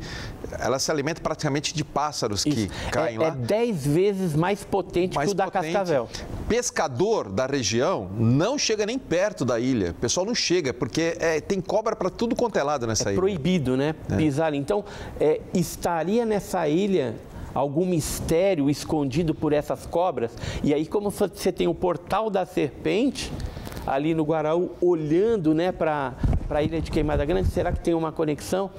ela se alimenta praticamente de pássaros que caem lá. É 10 vezes mais potente que o da cascavel. Pescador da região não chega nem perto da ilha. O pessoal não chega, porque tem cobra para tudo quanto é lado nessa ilha. É proibido, né? Pisar ali. Então, estaria nessa ilha algum mistério escondido por essas cobras? E aí, como você tem o Portal da Serpente ali no Guaraú, olhando, né, para a Ilha de Queimada Grande, será que tem uma conexão?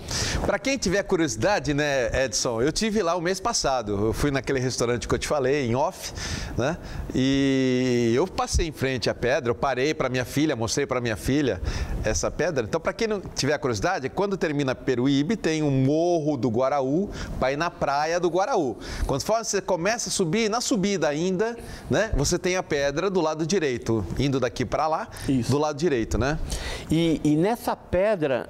Para quem tiver curiosidade, né, Edson, eu tive lá o mês passado. Eu fui naquele restaurante que eu te falei, em off, né? E eu passei em frente à pedra, eu parei para minha filha, mostrei para minha filha essa pedra. Então, para quem não tiver curiosidade, quando termina Peruíbe, tem um morro do Guaraú para ir na praia do Guaraú. Quando você começa a subir, na subida ainda, né, você tem a pedra do lado direito, indo daqui para lá, do lado direito, né? E nessa pedra,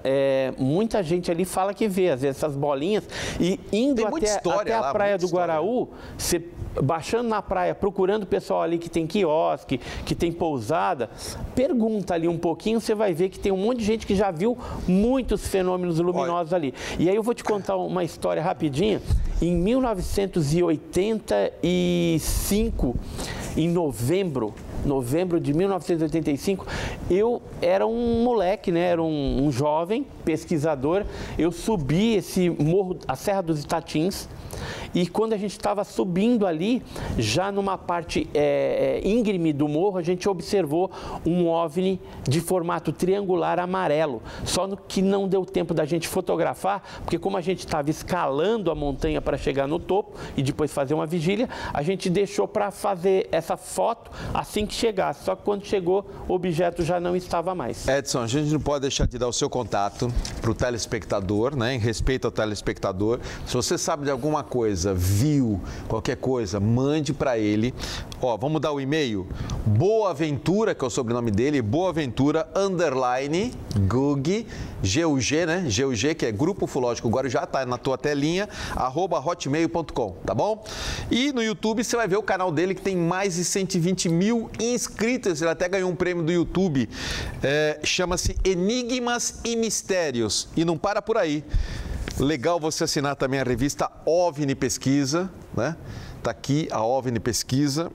muita gente ali fala que vê, às vezes, essas bolinhas. E indo até a praia do Guaraú, você baixando na praia, procurando o pessoal ali que tem quiosque, que tem pousada, pergunta ali um pouquinho, você vai ver que tem um monte de gente que já viu muitos fenômenos luminosos ali. E aí eu vou te contar uma história rapidinha. Em 1985, em novembro, novembro de 1985, eu era um moleque, né? Era um jovem pesquisador. Eu subi esse morro, a Serra dos Itatins, e quando a gente estava subindo ali, já numa parte íngreme do morro, a gente observou um OVNI de formato triangular amarelo. Só que não deu tempo da gente fotografar, porque como a gente estava escalando a montanha para chegar no topo e depois fazer uma vigília, a gente deixou para fazer essa foto assim que chegasse. Só que quando chegou, o objeto já não estava mais. Edson, a gente não pode deixar de dar o seu contato para o telespectador, né? Em respeito ao telespectador. Se você sabe de alguma coisa, viu qualquer coisa, mande para ele. Ó, vamos dar o e-mail? Boaventura, que é o sobrenome dele, Boaventura, _ GUG, GUG, né? GUG, que é Grupo Ufológico Guarujá, tá na tua telinha, @hotmail.com, tá bom? E no YouTube você vai ver o canal dele, que tem mais de 120 mil inscritos. Ele até ganhou um prêmio do YouTube. Chama-se Enigmas e Mistérios. E não para por aí. Legal você assinar também a revista OVNI Pesquisa, né? Tá aqui a OVNI Pesquisa.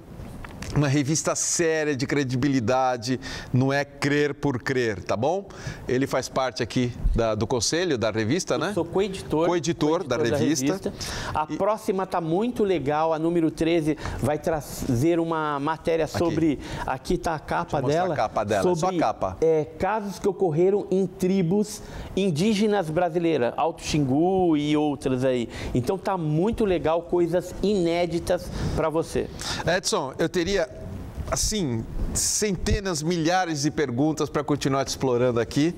Uma revista séria, de credibilidade, não é crer por crer, tá bom? Ele faz parte aqui do conselho da revista, né? Eu sou coeditor da revista. A próxima tá muito legal, a número 13 vai trazer uma matéria sobre... Aqui tá a capa dela. A capa dela, sobre, só a capa. Casos que ocorreram em tribos indígenas brasileiras, Alto Xingu e outras aí. Então tá muito legal, coisas inéditas para você. Edson, eu teria, assim, centenas, milhares de perguntas para continuar te explorando aqui.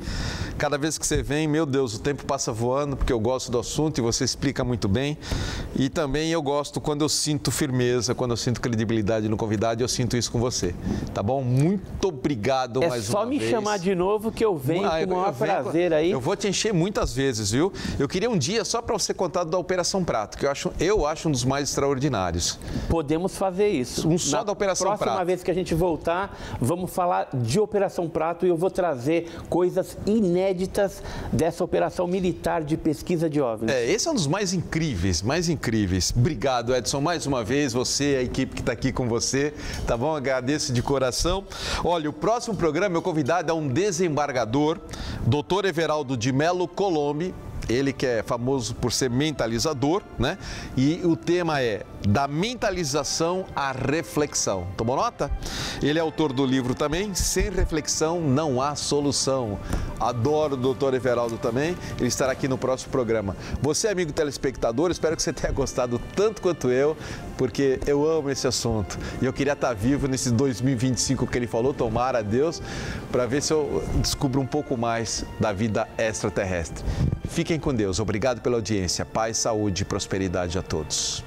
Cada vez que você vem, meu Deus, o tempo passa voando, porque eu gosto do assunto e você explica muito bem. E também eu gosto quando eu sinto firmeza, quando eu sinto credibilidade no convidado, eu sinto isso com você. Tá bom? Muito obrigado mais uma vez. É só me chamar de novo que eu venho com o maior prazer aí. Eu vou te encher muitas vezes, viu? Eu queria um dia só para você contar da Operação Prato, que eu acho um dos mais extraordinários. Podemos fazer isso. Da Operação Prato. Próxima vez que a gente voltar, vamos falar de Operação Prato e eu vou trazer coisas inéditas dessa operação militar de pesquisa de OVNIs. Esse é um dos mais incríveis, mais incríveis. Obrigado, Edson, mais uma vez, você, a equipe que está aqui com você, tá bom? Agradeço de coração. Olha, o próximo programa, meu convidado é um desembargador, Dr. Everaldo de Mello Colombi. Ele que é famoso por ser mentalizador, né? E o tema é da mentalização à reflexão. Tomou nota? Ele é autor do livro também, Sem Reflexão Não Há Solução. Adoro o doutor Everaldo também. Ele estará aqui no próximo programa. Você, amigo telespectador, espero que você tenha gostado tanto quanto eu, porque eu amo esse assunto. E eu queria estar vivo nesse 2025 que ele falou, tomara a Deus, para ver se eu descubro um pouco mais da vida extraterrestre. Fiquem com Deus. Obrigado pela audiência. Paz, saúde e prosperidade a todos.